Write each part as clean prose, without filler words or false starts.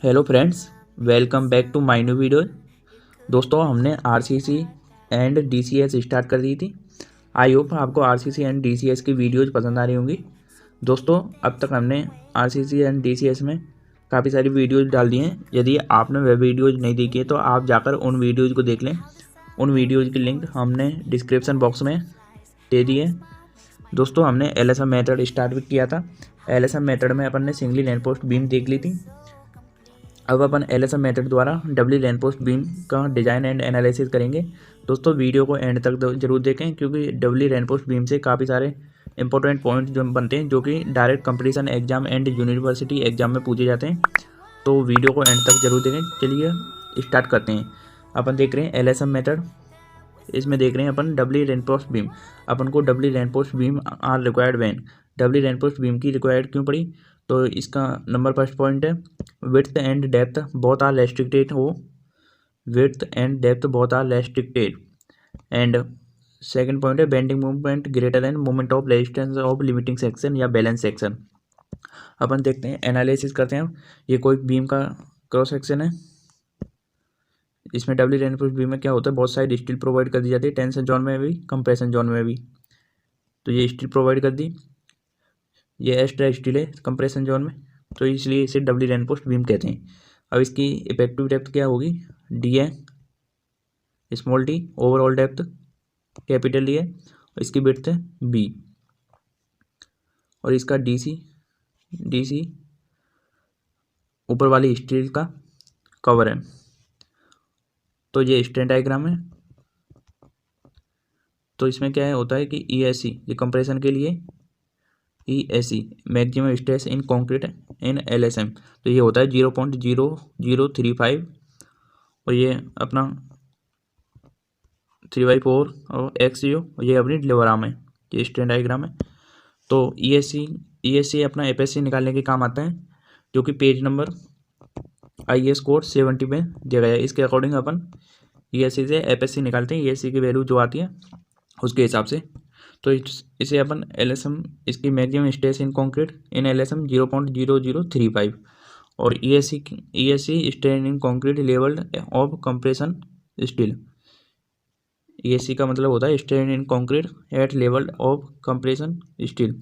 Hello friends, welcome back to my new video. दोस्तों, हमने RCC and DCS start कर दी थी। आई होप आपको आरसीसी एंड डीसीएस की वीडियोज़ पसंद आ रही होंगी। दोस्तों, अब तक हमने आरसीसी एंड डीसीएस में काफ़ी सारी वीडियोज़ डाल दी हैं। यदि आपने वह वीडियोज़ नहीं देखी है तो आप जाकर उन वीडियोज़ को देख लें। उन वीडियोज़ की लिंक हमने डिस्क्रिप्शन बॉक्स में दे दी है। दोस्तों, हमने एलएसएम मेथड स्टार्ट भी किया था। एलएसएम मेथड में अपन ने सिंगली लैंड पोस्ट बीम देख ली थी। अब अपन एलएसएम मेथड द्वारा डबली लैंड पोस्ट बीम का डिज़ाइन एंड एनालिसिस करेंगे। दोस्तों, वीडियो को एंड तक जरूर देखें, क्योंकि डबली लैंड पोस्ट बीम से काफ़ी सारे इंपॉर्टेंट पॉइंट जो बनते हैं, जो कि direct competition exam and university exam में पूछे जाते हैं। तो वीडियो को एंड तक जरूर देखें। चलिए स्टार्ट करते हैं। अपन देख रहे हैं एलएसएम मेथड। इसमें देख रहे हैं अपन डबली लैंड पोस्ट बीम। अपन को doubly land post beam are required when. Doubly land post beam की रिक्वायर्ड क्यों पड़ी? तो इसका नंबर फर्स्ट पॉइंट है width and depth both are restricted हो। Width and depth both are restricted. And second point है bending movement greater than movement of resistance of limiting section या balance section. अपन देखते हैं, एनालिसिस करते हैं। ये कोई बीम का क्रॉस सेक्शन है। इसमें डबली लैंड पोस्ट बीम में क्या होता है, बहुत सारी स्टील प्रोवाइड कर दी जाती है, टेंशन जोन में भी, कंप्रेशन जोन में भी। तो ये स्टील प्रोवाइड कर दी, ये एक्स्ट्रा स्टील है कंप्रेशन जोन में, तो इसलिए इसे डबली लैंड पोस्ट बीम कहते हैं। अब इसकी इफेक्टिव डेप्थ क्या होगी? डी है small D, overall depth capital D है, और इसकी विड्थ है बी, और इसका डी सी ऊपर वाली स्टील का कवर है। तो ये स्ट्रेन डायग्राम है। तो इसमें क्या है होता है कि ईएससी, ये कंप्रेशन के लिए ESC maximum stress in concrete in LSM, तो ये होता है 0.0035, और ये अपना 3/4 और XU, और ये अपनी डिलीवराम है। ये स्ट्रेन डायग्राम है। तो ईएससी अपना एफएससी निकालने के काम आता है, जो कि पेज नंबर IS कोड 70 में दिया गया है। इसके अकॉर्डिंग अपन ईएससी से एफएससी निकालते हैं, ईएससी की वैल्यू जो आती है उसके हिसाब से। तो इसे अपन एलएसएम, इसकी maximum stress in concrete in LSM 0.0035, और ESC strain in concrete levelled of compression steel. ESC का मतलब होता है strain in concrete at level of compression steel.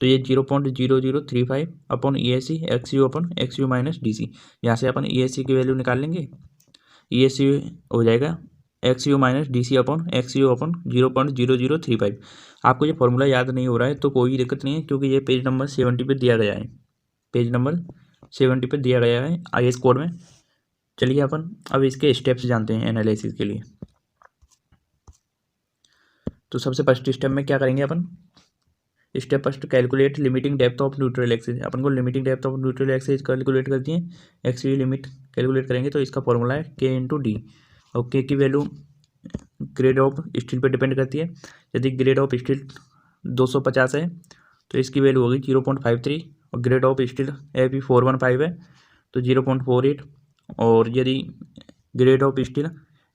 तो ये 0.0035 upon ESC XU upon XU minus DC। यहाँ से अपन ईएससी की वैल्यू निकाल लेंगे। ईएससी हो जाएगा XU minus DC upon XU upon 0.0035। आपको ये फॉर्मूला याद नहीं हो रहा है तो कोई दिक्कत नहीं है, क्योंकि ये पेज नंबर 70 पे दिया गया है। पेज नंबर 70 पे दिया गया है IS कोड में। चलिए अपन अब इसके स्टेप्स जानते हैं एनालिसिस के लिए। तो सबसे फर्स्ट स्टेप में क्या करेंगे अपन? Step first, calculate limiting depth of neutral axis. अपन को limiting depth of neutral axis calculate करती है। XU लिमिट कैलकुलेट करेंगे, तो इसका फॉर्मूला है K/D, और K की वैल्यू ग्रेड ऑफ स्टील पे डिपेंड करती है। यदि ग्रेड ऑफ स्टील 250 है तो इसकी वैल्यू होगी 0.53, और ग्रेड ऑफ स्टील Fe415 है तो 0.48, और यदि ग्रेड ऑफ स्टील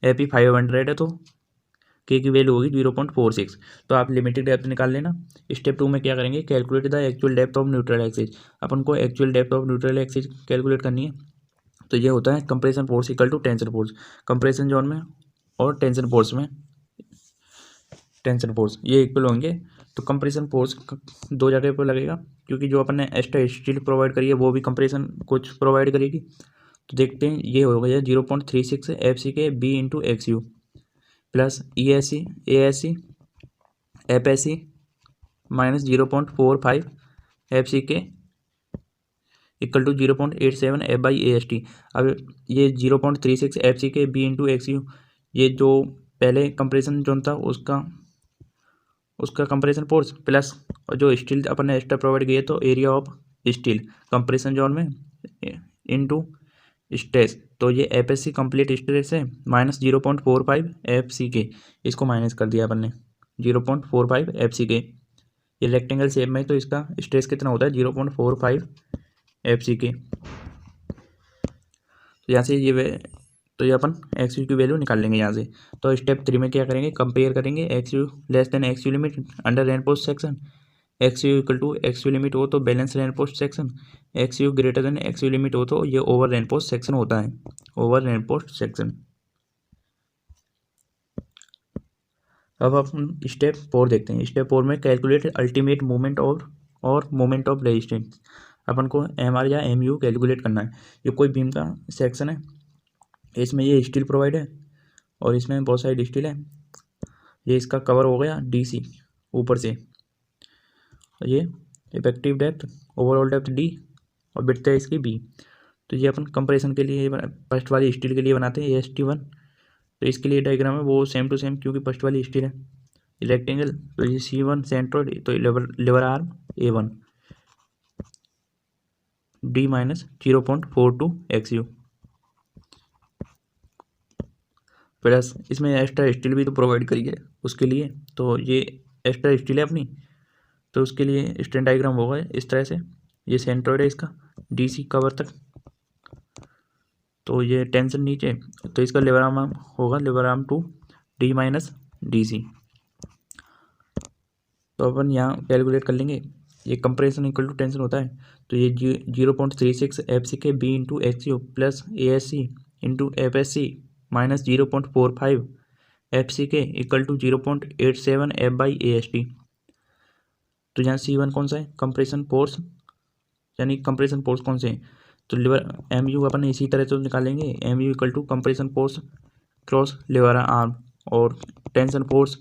Fe500 है तो K की वैल्यू होगी 0.46। तो आप लिमिटेड डेप्थ निकाल लेना। स्टेप 2 में क्या करेंगे? Calculate the actual depth of neutral axis. अपन को actual depth of neutral axis calculate करनी है। तो ये होता है compression force equal to tension force. Compression zone में और टेंशन फोर्स में, टेंशन फोर्स ये इक्वल होंगे। तो कंप्रेशन फोर्स दो जगह पर लगेगा, क्योंकि जो अपन ने एक्स्ट्रा स्टील प्रोवाइड करी है वो भी कंप्रेशन कुछ प्रोवाइड करेगी। तो देखते हैं, ये हो गया 0.36 FCK B into XU plus ESC ASC FSC minus 0.45 FCK equal to 0.87 F/AST। अब ये 0.36 FCK B इंटू XU, ये जो पहले कंप्रेशन जोन था उसका कंप्रेशन फोर्स प्लस, और जो स्टील अपन ने एक्स्ट्रा प्रोवाइड किया तो area of steel compression zone में इनटू स्ट्रेस। तो ये FSC कंप्लीट स्ट्रेस है माइनस 0.45 FCK, इसको माइनस कर दिया अपन ने 0.45 FCK। ये रेक्टेंगल शेप में, तो इसका स्ट्रेस कितना होता है 0.45 FCK। तो यहाँ से तो ये अपन XU की वैल्यू निकाल लेंगे यहाँ से। तो स्टेप 3 में क्या करेंगे? कंपेयर करेंगे XU less than XU limit under लैंड पोस्ट section. X U equal to X U limit हो तो balance reinforced section, X U greater than X U limit हो तो ये ओवर रेनफोर्स्ड सेक्शन होता है, ओवर रेनफोर्स्ड सेक्शन। अब अपन स्टेप 4 देखते हैं। स्टेप 4 में कैलकुलेट अल्टीमेट मोमेंट और मोमेंट ऑफ रेजिस्टेंस। अपन को एम आर या एम यू कैलकुलेट करना है। ये कोई बीम का सेक्शन है, इसमें ये स्टील प्रोवाइड है और इसमें बहुत सारी स्टील है। ये इसका कवर हो गया डी सी ऊपर से, ये effective depth, overall depth D और विड्थ है इसकी बी। तो ये अपन कंप्रेशन के लिए फर्स्ट वाली स्टील के लिए बनाते हैं AST1। तो इसके लिए डायग्राम है वो सेम टू सेम, क्योंकि फर्स्ट वाली स्टील है। रेक्टेंगल तो ये C1 सेंट्रोइड, तो lever arm A1 D minus 0.42 XU plus इसमें एक्स्ट्रा स्टील भी तो प्रोवाइड करी है उसके लिए, तो ये एक्स्ट्रा स्टील है अपनी, तो उसके लिए स्ट्रेन डायग्राम होगा इस तरह से। ये सेंट्रोइड है इसका DC कवर तक, तो ये टेंशन नीचे, तो इसका लेवर आर्म होगा lever arm 2 D minus DC। तो अपन यहाँ कैलकुलेट कर लेंगे। ये कंप्रेशन इक्वल टू टेंशन होता है, तो ये 0.36 FCK B into XU plus ASC into FSC minus 0.45 FCK equal to 0.87 F/AST। तो यहाँ C1 कौन सा है, कंप्रेशन फोर्स, यानी कंप्रेशन फोर्स कौन से है, तो लेवर MU अपन इसी तरह से निकालेंगे। MU equal to compression force cross lever arm और tension force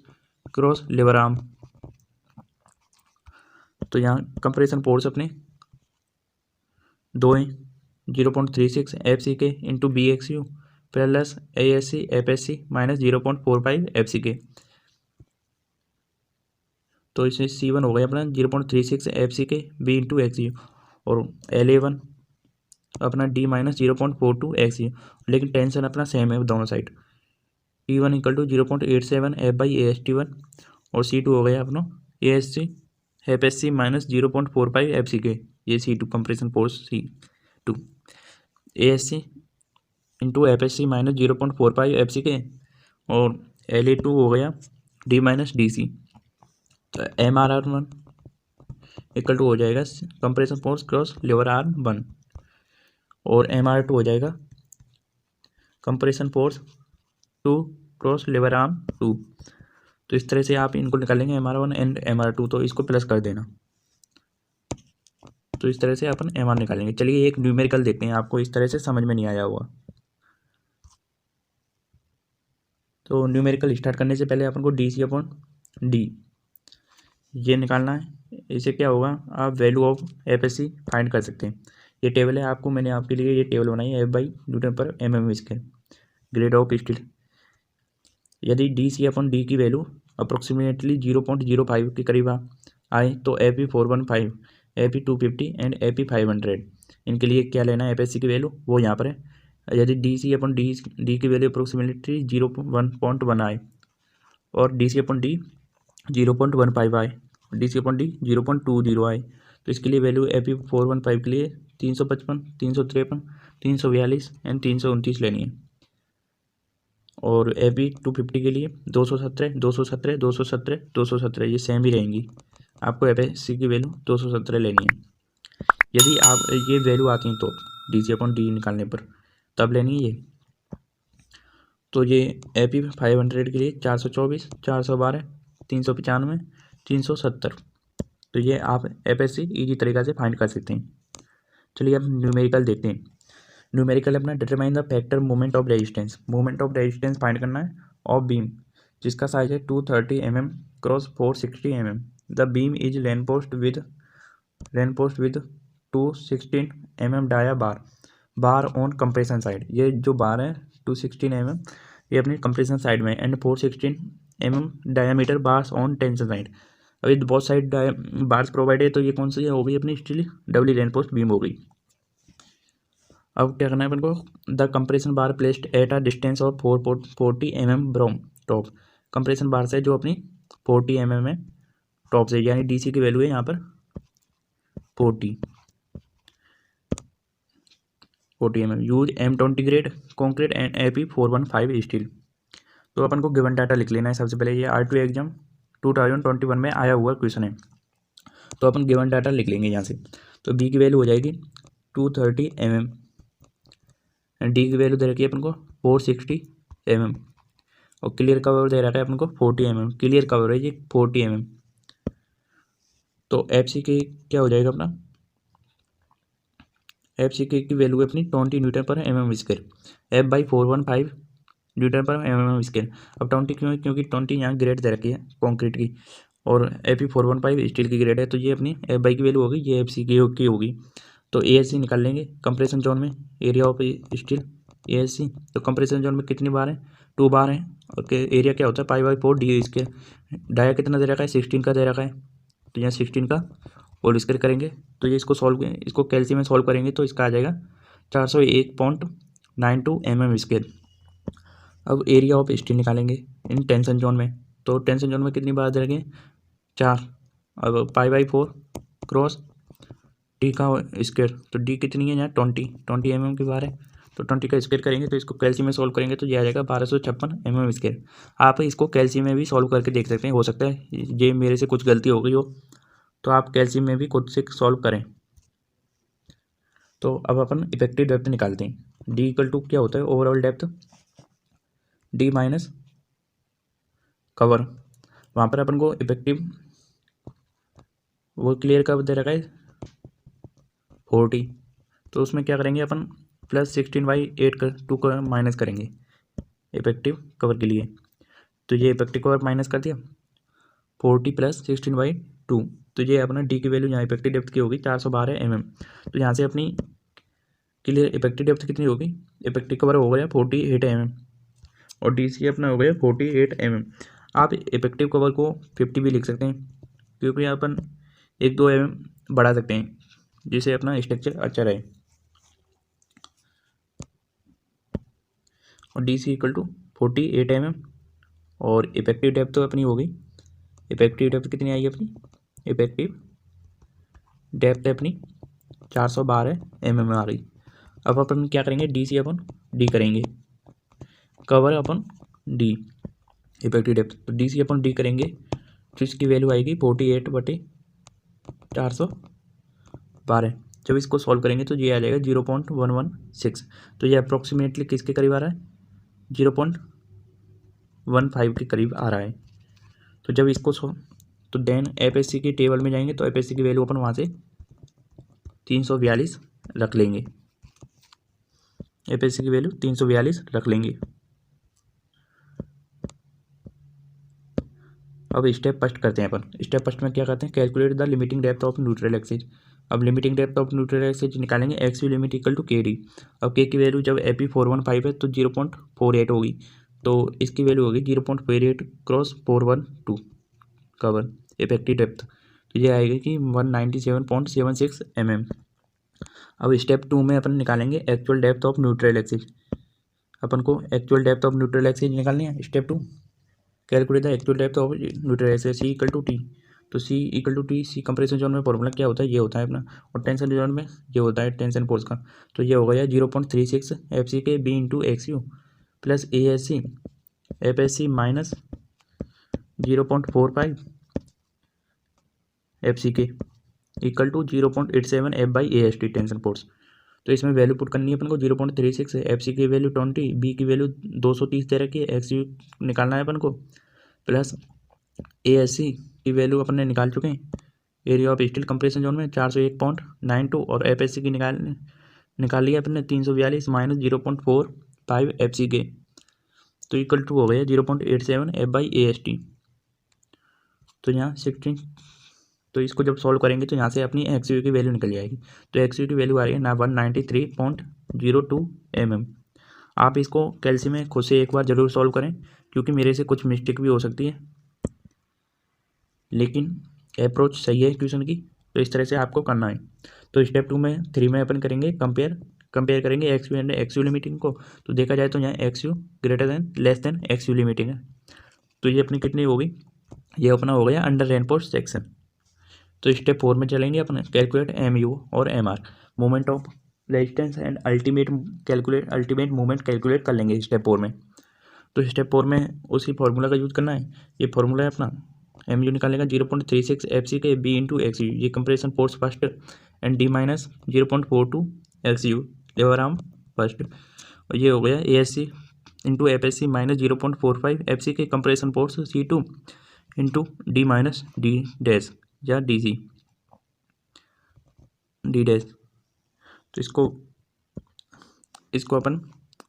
cross lever arm. तो यहाँ कंप्रेशन फोर्स अपने दो हैं, 0.36 FCK into BXU plus ASC FSC minus 0.45 FCK। तो इसमें C1 हो गया अपना 0.36 FCK B इंटू XU और LA1 अपना D माइनस 0.42 XU, लेकिन टेंशन अपना सेम है दोनों side. T1 equal to 0.87 F/AST1 और C2 हो गया अपना ASC FSC माइनस 0.45 FCK। ये C2 compression force C2 ASC into FSC minus 0.45 FCK और LA2 हो गया D माइनस DC। तो MRR1 इक्वल टू हो जाएगा compression force cross lever arm 1 और MR2 हो जाएगा compression force 2 cross lever arm 2। तो इस तरह से आप इनको निकालेंगे MR1 एंड MR2, तो इसको प्लस कर देना। तो इस तरह से अपन MR निकालेंगे। चलिए एक न्यूमेरिकल देखते हैं, आपको इस तरह से समझ में नहीं आया होगा। तो न्यूमेरिकल स्टार्ट करने से पहले अपन को DC/D ये निकालना है। इसे क्या होगा, आप वैल्यू ऑफ FSC फाइंड कर सकते हैं। ये टेबल है, आपको मैंने आपके लिए ये टेबल बनाई है F/N/mm², ग्रेड ऑफ स्टील। यदि DC/D की वैल्यू अप्रोक्सीमेटली 0.05 के करीब आए तो AP415, AP250 एंड AP500 इनके लिए क्या लेना है FSC की वैल्यू, वो यहाँ पर है। यदि DC/D की वैल्यू अप्रोक्सीमेटली 0.1 आए और DC/D 0.15 आए, DC/D 0.20 आए, तो इसके लिए वैल्यू AP415 के लिए 355, 353, 342 एंड 329 लेनी है। और AP250 के लिए 217, 217, 217, 217 ये सेम ही रहेंगी। आपको FSC की वैल्यू 217 लेनी है। यदि आप ये वैल्यू आती हैं तो DC/D निकालने पर तब लेनी है ये। तो ये AP500 के लिए 424, 412, 395, 370, तो ये आप FSC ईजी तरीक़ा से फाइंड कर सकते हैं। चलिए अब न्यूमेरिकल देखते हैं। न्यूमेरिकल अपना determine the factor moment of resistance. Moment of resistance find करना है ऑफ बीम जिसका साइज है 230 mm cross 460 mm। The beam is reinforced with 216 mm dia bar on compression side. ये जो बार है 216 mm ये अपनी कंप्रेशन साइड में and 416 mm diameter bars on tension side. अभी बहुत साइड बार्स प्रोवाइड है, तो ये कौन सी हो गई अपनी स्टील डबली रेनफोर्स्ड बीम हो गई। अब क्या करना है अपन को, the compression bar placed at a distance of 440 mm from top. Compression bar से जो अपनी 40 mm है टॉप से, यानी DC की वैल्यू है यहाँ पर 40 mm। Use M20 grade concrete and AP415 steel. तो अपन को गिवन डाटा लिख लेना है सबसे पहले। ये R2 एग्जाम 2021 में आया हुआ क्वेश्चन है। तो अपन गिवन डाटा लिख लेंगे यहाँ से। तो बी की वैल्यू हो जाएगी 230 mm, डी की वैल्यू दे रखी है अपन को 460 mm, और क्लियर कवर दे रखा है अपन को 40 mm, क्लियर कवर है ये 40 mm। तो एफ सी के क्या हो जाएगा अपना, एफ सी के की वैल्यू है अपनी 20 न्यूटन पर mm square, F by 415 Newton पर mm स्क्वायर। अब 20 क्यों है, क्योंकि 20 यहाँ ग्रेड दे रखी है कॉन्क्रीट की, और एफ 415 स्टील की ग्रेड है, तो ये अपनी एफ बाई की वैल्यू होगी, ये एफ सी की होगी। तो ए एस सी निकाल लेंगे कंप्रेशन जोन में, area of steel A S C. तो कंप्रेशन जोन में कितनी बार है, 2 बार है, और एरिया क्या होता है pi by 4 D square. Dia कितना दे रखा है, 16 का दे रखा है, तो यहाँ 16 का होल स्क्वायर करेंगे। तो ये इसको कैल्शियम में सॉल्व करेंगे तो इसका आ जाएगा 401.92 mm स्क्वायर। अब एरिया ऑफ स्टील निकालेंगे इन टेंशन जोन में, तो टेंशन जोन में कितनी बार दे रखेंगे, 4। अब पाई बाई 4 क्रॉस डी का स्क्वायर, तो डी कितनी है यहाँ 20 mm की बार है, तो 20 का स्क्वायर करेंगे, तो इसको कैल्शियम में सॉल्व करेंगे तो ये आ जाएगा 1256 mm स्क्वायर। आप इसको कैल्शियम में भी सॉल्व करके देख सकते हैं, हो सकता है ये मेरे से कुछ गलती हो गई हो, तो आप कैल्शियम में भी खुद से सॉल्व करें। तो अब अपन इफेक्टिव डेप्थ निकालते हैं। डी इक्वल टू क्या होता है, overall depth D minus cover. वहाँ पर अपन को इफेक्टिव वो क्लियर कवर दे रखा है 40, तो उसमें क्या करेंगे अपन +16/8 कर 2 का माइनस करेंगे इफेक्टिव कवर के लिए। तो ये इफेक्टिव कवर माइनस कर दिया, 40 + 16/2, तो ये अपना डी की वैल्यू यहाँ इफेक्टिव डेप्थ की होगी 412 mm। तो यहाँ से अपनी क्लियर इफेक्टिव डेप्थ कितनी होगी, इफेक्टिव कवर हो गया 48 mm, और डी सी अपना हो गया 48 mm। आप इफेक्टिव कवर को 50 भी लिख सकते हैं, क्योंकि अपन 1-2 mm बढ़ा सकते हैं जिससे अपना स्ट्रक्चर अच्छा रहे। और D C equal to 48 mm, और इफेक्टिव डेप्थ तो अपनी होगी, इफेक्टिव डेप्थ कितनी आएगी अपनी, इफेक्टिव डेप्थ अपनी 412 mm आ गई। अब अपन क्या करेंगे, डी सी अपन डी करेंगे, कवर अपन डी, इफेक्टिव डेप्थ, तो डी सी अपन डी करेंगे, तो इसकी वैल्यू आएगी 48/412। जब इसको सॉल्व करेंगे तो ये आ जाएगा 0.116, तो ये अप्रोक्सीमेटली किसके करीब आ रहा है, 0.15 के करीब आ रहा है। तो जब इसको तो देन एफ एस सी की टेबल में जाएंगे, तो एफ एस सी की वैल्यू अपन वहाँ से 342 रख लेंगे, एफ एस सी की वैल्यू 342 रख लेंगे। अब स्टेप फर्स्ट करते हैं अपन, स्टेप फर्स्ट में क्या करते हैं, calculate the limiting depth of neutral axis. अब limiting depth of neutral axis निकालेंगे, X U limit equal to K D. अब के की वैल्यू जब एपी 415 है तो 0.48 होगी, तो इसकी वैल्यू होगी 0.48 क्रॉस 412 कवर इफेक्टिव डेप्थ, तो ये आएगी कि 197.76 mm। अब स्टेप 2 में अपन निकालेंगे actual depth of neutral axis. अपन को actual depth of neutral axis निकालनी है। Step 2, calculate the actual depth of neutral axis, C equal to T. तो C equal to T, C compression zone में फॉर्मूला क्या होता है, ये होता है अपना, और टेंशन जोन में ये होता है टेंशन फोर्स का। तो ये हो गया 0.36 F C K B into X U plus A S C F S C minus 0.45 F C K equal to 0.87 F Y A S T tension force. तो इसमें वैल्यू पुट करनी है अपन को, 0.36 है, एफ सी की value 20, B की value 230 दे रखी है, एक्स यू निकालना है अपन को, प्लस ए एस सी की वैल्यू अपन ने निकाल चुके हैं, area of steel compression zone में 401.92, और एफ एस सी की निकाल लिया अपन ने 342 माइनस 0.45 एफ सी के, तो इक्वल टू हो गया 0.87 F Y A S T. तो यहाँ 16, तो इसको जब सॉल्व करेंगे तो यहाँ से अपनी एक्स यू की वैल्यू निकल जाएगी। तो एक्स यू की वैल्यू आ रही है ना 193.02 mm। आप इसको कैल्शियम में खुद से एक बार ज़रूर सॉल्व करें, क्योंकि मेरे से कुछ मिस्टेक भी हो सकती है, लेकिन अप्रोच सही है क्वेश्चन की, तो इस तरह से आपको करना है। तो स्टेप 3 में अपन करेंगे कंपेयर करेंगे x you and x you limiting को। तो देखा जाए तो यहाँ x U greater than less than X you limiting है, तो ये अपनी कितनी होगी, ये अपना हो गया अंडर रेनफोर्स सेक्शन। तो स्टेप 4 में चलेंगे अपन, कैलकुलेट एम यू और M R, moment of resistance and ultimate moment calculate कर लेंगे स्टेप 4 में। तो स्टेप 4 में उसी फार्मूला का यूज़ करना है, ये फार्मूला है अपना एम यू निकालेगा 0.36 F C K B into X U, ये compression force first, and D minus 0.42 X U lever arm first, और ये हो गया A S C into F S C minus 0.45 F C K compression force C two into D minus D dash या D C D dash. तो इसको अपन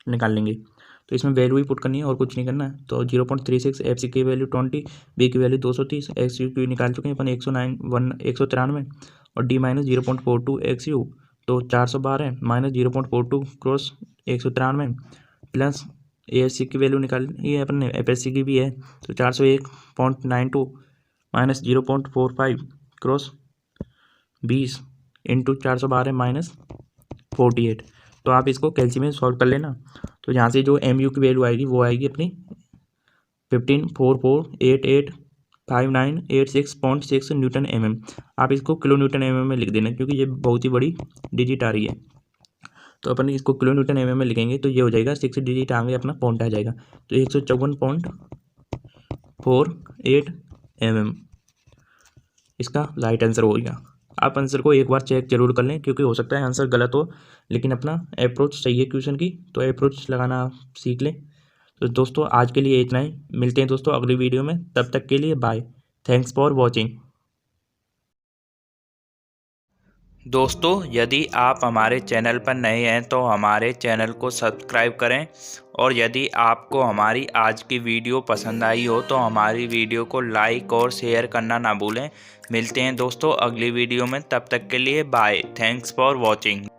निकाल लेंगे। तो इसमें वैल्यू ही पुट करनी है और कुछ नहीं करना है। तो 0.36 एफ सी की वैल्यू 20, बी की वैल्यू 230, एक्स यू की निकाल चुके हैं अपन 193, और डी माइनस 0.42 एक्स यू तो 412 minus 0.42 cross 193 plus A S C की वैल्यू निकाली है अपन ने, एफ एस सी की भी है तो 401.92 माइनस 0.45 क्रॉस 20 इंटू 412 माइनस 48। तो आप इसको कैलसी में सॉल्व कर लेना। तो यहाँ से जो एम यू की वैल्यू आएगी वो आएगी अपनी 1544885986.6 न्यूटन एम एम। आप इसको किलो न्यूटन एम एम में लिख देना क्योंकि ये बहुत ही बड़ी डिजिट आ रही है। तो अपन इसको किलो न्यूटन एम एम में लिखेंगे तो ये हो जाएगा 6 डिजिट आगे अपना पॉइंट आ जाएगा। तो 154.48 एम एम इसका राइट आंसर होगा। आप आंसर को एक बार चेक जरूर कर लें क्योंकि हो सकता है आंसर गलत हो, लेकिन अपना अप्रोच सही है क्वेश्चन की, तो अप्रोच लगाना सीख लें। तो दोस्तों आज के लिए इतना ही, मिलते हैं दोस्तों अगली वीडियो में, तब तक के लिए बाय, थैंक्स फॉर वॉचिंग। दोस्तों यदि आप हमारे चैनल पर नए हैं तो हमारे चैनल को सब्सक्राइब करें, और यदि आपको हमारी आज की वीडियो पसंद आई हो तो हमारी वीडियो को लाइक और शेयर करना ना भूलें। मिलते हैं दोस्तों अगली वीडियो में, तब तक के लिए बाय, थैंक्स फॉर वॉचिंग।